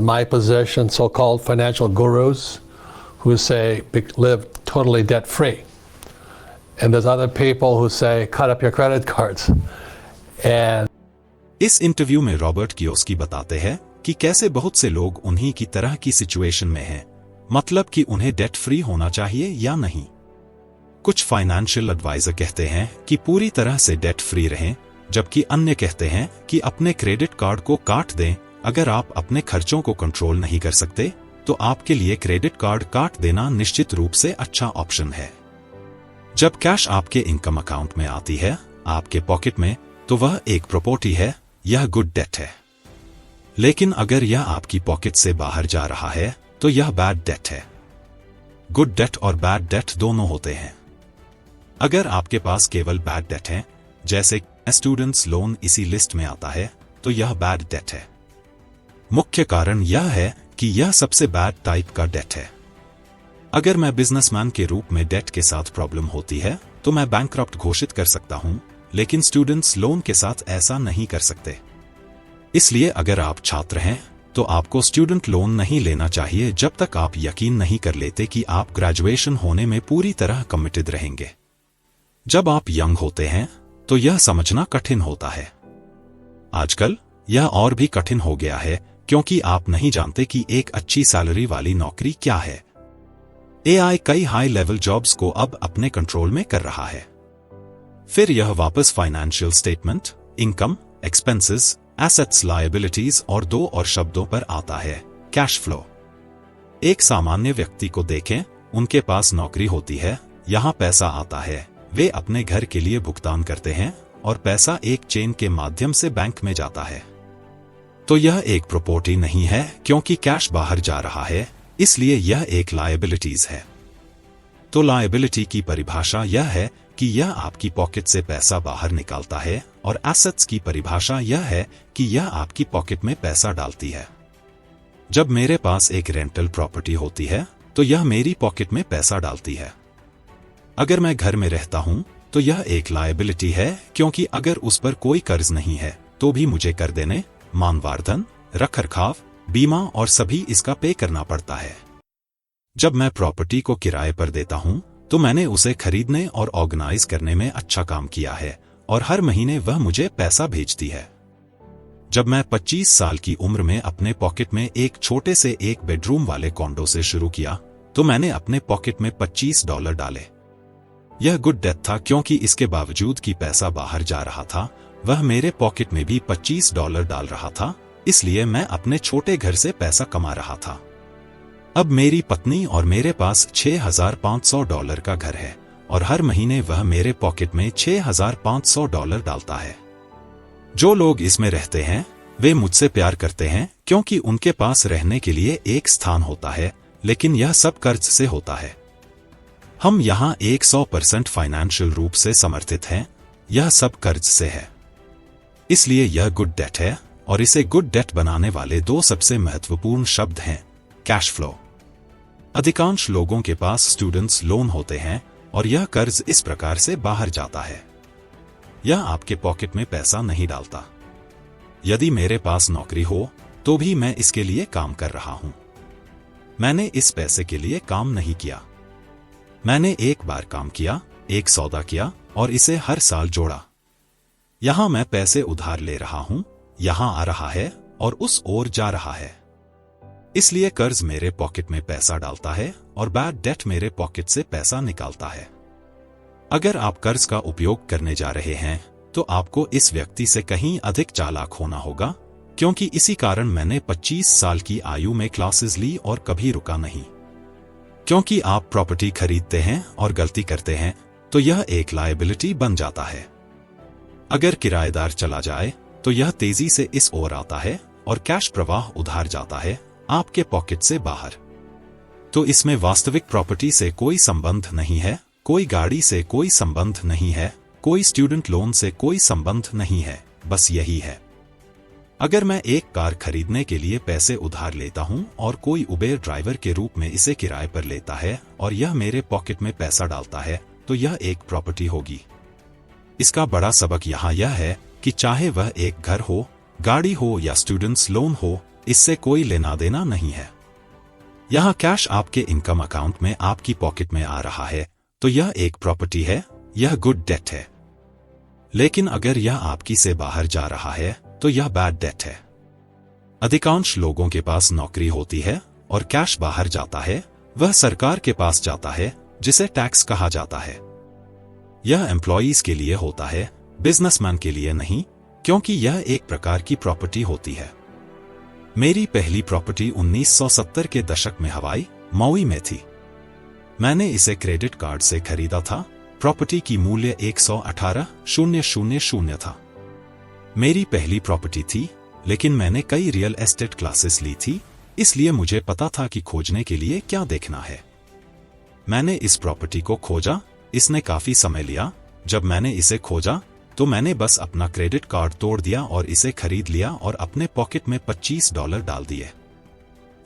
My position, so-called financial gurus who say live totally debt-free. And there's other people who say cut up your credit cards. And इस interview में Robert Kiyosaki बताते हैं कि कैसे बहुत से लोग उन्हीं की तरह की सिचुएशन में हैं, मतलब कि उन्हें डेट फ्री होना चाहिए या नहीं। कुछ फाइनेंशियल एडवाइजर कहते हैं कि पूरी तरह से डेट फ्री रहें, जबकि अन्य कहते हैं कि अपने क्रेडिट कार्ड को काट दें। अगर आप अपने खर्चों को कंट्रोल नहीं कर सकते तो आपके लिए क्रेडिट कार्ड काट देना निश्चित रूप से अच्छा ऑप्शन है। जब कैश आपके इनकम अकाउंट में आती है, आपके पॉकेट में, तो वह एक प्रॉपर्टी है, यह गुड डेट है। लेकिन अगर यह आपकी पॉकेट से बाहर जा रहा है तो यह बैड डेट है। गुड डेट और बैड डेट दोनों होते हैं। अगर आपके पास केवल बैड डेट है, जैसे स्टूडेंट्स लोन इसी लिस्ट में आता है, तो यह बैड डेट है। मुख्य कारण यह है कि यह सबसे बैड टाइप का डेट है। अगर मैं बिजनेसमैन के रूप में डेट के साथ प्रॉब्लम होती है तो मैं बैंकक्रप्ट घोषित कर सकता हूं, लेकिन स्टूडेंट्स लोन के साथ ऐसा नहीं कर सकते। इसलिए अगर आप छात्र हैं तो आपको स्टूडेंट लोन नहीं लेना चाहिए जब तक आप यकीन नहीं कर लेते कि आप ग्रेजुएशन होने में पूरी तरह कमिटेड रहेंगे। जब आप यंग होते हैं तो यह समझना कठिन होता है। आजकल यह और भी कठिन हो गया है क्योंकि आप नहीं जानते कि एक अच्छी सैलरी वाली नौकरी क्या है। एआई कई हाई लेवल जॉब्स को अब अपने कंट्रोल में कर रहा है। फिर यह वापस financial statement, income, expenses, assets, liabilities और दो और शब्दों पर आता है, कैश फ्लो। एक सामान्य व्यक्ति को देखें, उनके पास नौकरी होती है, यहां पैसा आता है, वे अपने घर के लिए भुगतान करते हैं और पैसा एक चेन के माध्यम से बैंक में जाता है। तो यह एक प्रॉपर्टी नहीं है क्योंकि कैश बाहर जा रहा है, इसलिए यह एक लायबिलिटीज है। तो लायबिलिटी की परिभाषा यह है कि यह आपकी पॉकेट से पैसा बाहर निकालता है, और एसेट्स की परिभाषा यह है कि यह आपकी पॉकेट में पैसा डालती है। जब मेरे पास एक रेंटल प्रॉपर्टी होती है तो यह मेरी पॉकेट में पैसा डालती है। अगर मैं घर में रहता हूं तो यह एक लायबिलिटी है क्योंकि अगर उस पर कोई कर्ज नहीं है तो भी मुझे कर देने, मानवर्धन, रखरखाव, बीमा और सभी इसका पे करना पड़ता है। जब मैं प्रॉपर्टी को किराए पर देता हूं तो मैंने उसे खरीदने और ऑर्गेनाइज करने में अच्छा काम किया है और हर महीने वह मुझे पैसा भेजती है। जब मैं 25 साल की उम्र में अपने पॉकेट में एक छोटे से एक बेडरूम वाले कॉन्डो से शुरू किया तो मैंने अपने पॉकेट में $25 डाले। यह गुड डेट था क्योंकि इसके बावजूद कि पैसा बाहर जा रहा था, वह मेरे पॉकेट में भी $25 डाल रहा था, इसलिए मैं अपने छोटे घर से पैसा कमा रहा था। अब मेरी पत्नी और मेरे पास $6,500 का घर है और हर महीने वह मेरे पॉकेट में $6,500 डालता है। जो लोग इसमें रहते हैं वे मुझसे प्यार करते हैं क्योंकि उनके पास रहने के लिए एक स्थान होता है, लेकिन यह सब कर्ज से होता है। हम यहाँ 100% फाइनेंशियल रूप से समर्थित हैं, यह सब कर्ज से है। इसलिए यह गुड डेट है और इसे गुड डेट बनाने वाले दो सबसे महत्वपूर्ण शब्द हैं, कैश फ्लो। अधिकांश लोगों के पास स्टूडेंट्स लोन होते हैं और यह कर्ज इस प्रकार से बाहर जाता है। यह आपके पॉकेट में पैसा नहीं डालता। यदि मेरे पास नौकरी हो तो भी मैं इसके लिए काम कर रहा हूं। मैंने इस पैसे के लिए काम नहीं किया। मैंने एक बार काम किया, एक सौदा किया और इसे हर साल जोड़ा। यहां मैं पैसे उधार ले रहा हूं, यहां आ रहा है और उस ओर जा रहा है। इसलिए कर्ज मेरे पॉकेट में पैसा डालता है और बैड डेट मेरे पॉकेट से पैसा निकालता है। अगर आप कर्ज का उपयोग करने जा रहे हैं तो आपको इस व्यक्ति से कहीं अधिक चालाक होना होगा, क्योंकि इसी कारण मैंने 25 साल की आयु में क्लासेस ली और कभी रुका नहीं। क्योंकि आप प्रॉपर्टी खरीदते हैं और गलती करते हैं तो यह एक लायबिलिटी बन जाता है। अगर किराएदार चला जाए तो यह तेजी से इस ओर आता है और कैश प्रवाह उधार जाता है आपके पॉकेट से बाहर। तो इसमें वास्तविक प्रॉपर्टी से कोई संबंध नहीं है, कोई गाड़ी से कोई संबंध नहीं है, कोई स्टूडेंट लोन से कोई संबंध नहीं है, बस यही है। अगर मैं एक कार खरीदने के लिए पैसे उधार लेता हूं और कोई उबेर ड्राइवर के रूप में इसे किराए पर लेता है और यह मेरे पॉकेट में पैसा डालता है, तो यह एक प्रॉपर्टी होगी। इसका बड़ा सबक यहाँ यह है कि चाहे वह एक घर हो, गाड़ी हो या स्टूडेंट्स लोन हो, इससे कोई लेना देना नहीं है। यहां कैश आपके इनकम अकाउंट में आपकी पॉकेट में आ रहा है तो यह एक प्रॉपर्टी है, यह गुड डेट है। लेकिन अगर यह आपकी से बाहर जा रहा है तो यह बैड डेट है। अधिकांश लोगों के पास नौकरी होती है और कैश बाहर जाता है, वह सरकार के पास जाता है जिसे टैक्स कहा जाता है। यह एम्प्लॉयज के लिए होता है, बिजनेसमैन के लिए नहीं, क्योंकि यह एक प्रकार की प्रॉपर्टी होती है। मेरी पहली प्रॉपर्टी 1970 के दशक में हवाई मौई में थी। मैंने इसे क्रेडिट कार्ड से खरीदा था। प्रॉपर्टी की मूल्य 118,000 था। मेरी पहली प्रॉपर्टी थी, लेकिन मैंने कई रियल एस्टेट क्लासेस ली थी, इसलिए मुझे पता था कि खोजने के लिए क्या देखना है। मैंने इस प्रॉपर्टी को खोजा, इसने काफी समय लिया। जब मैंने इसे खोजा तो मैंने बस अपना क्रेडिट कार्ड तोड़ दिया और इसे खरीद लिया और अपने पॉकेट में $25 डाल दिए।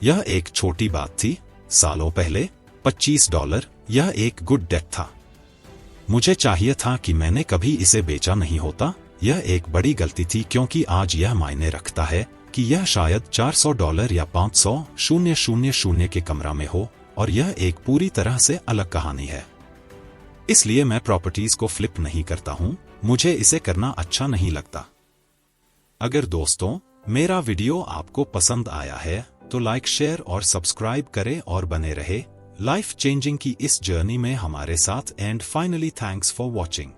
यह एक छोटी बात थी। सालों पहले $25, यह एक गुड डेट था। मुझे चाहिए था कि मैंने कभी इसे बेचा नहीं होता। यह एक बड़ी गलती थी, क्योंकि आज यह मायने रखता है कि यह शायद $400 या $500 के कमरा में हो, और यह एक पूरी तरह से अलग कहानी है। इसलिए मैं प्रॉपर्टीज को फ्लिप नहीं करता हूं, मुझे इसे करना अच्छा नहीं लगता। अगर दोस्तों मेरा वीडियो आपको पसंद आया है तो लाइक, शेयर और सब्सक्राइब करें और बने रहे लाइफ चेंजिंग की इस जर्नी में हमारे साथ। And finally thanks for watching.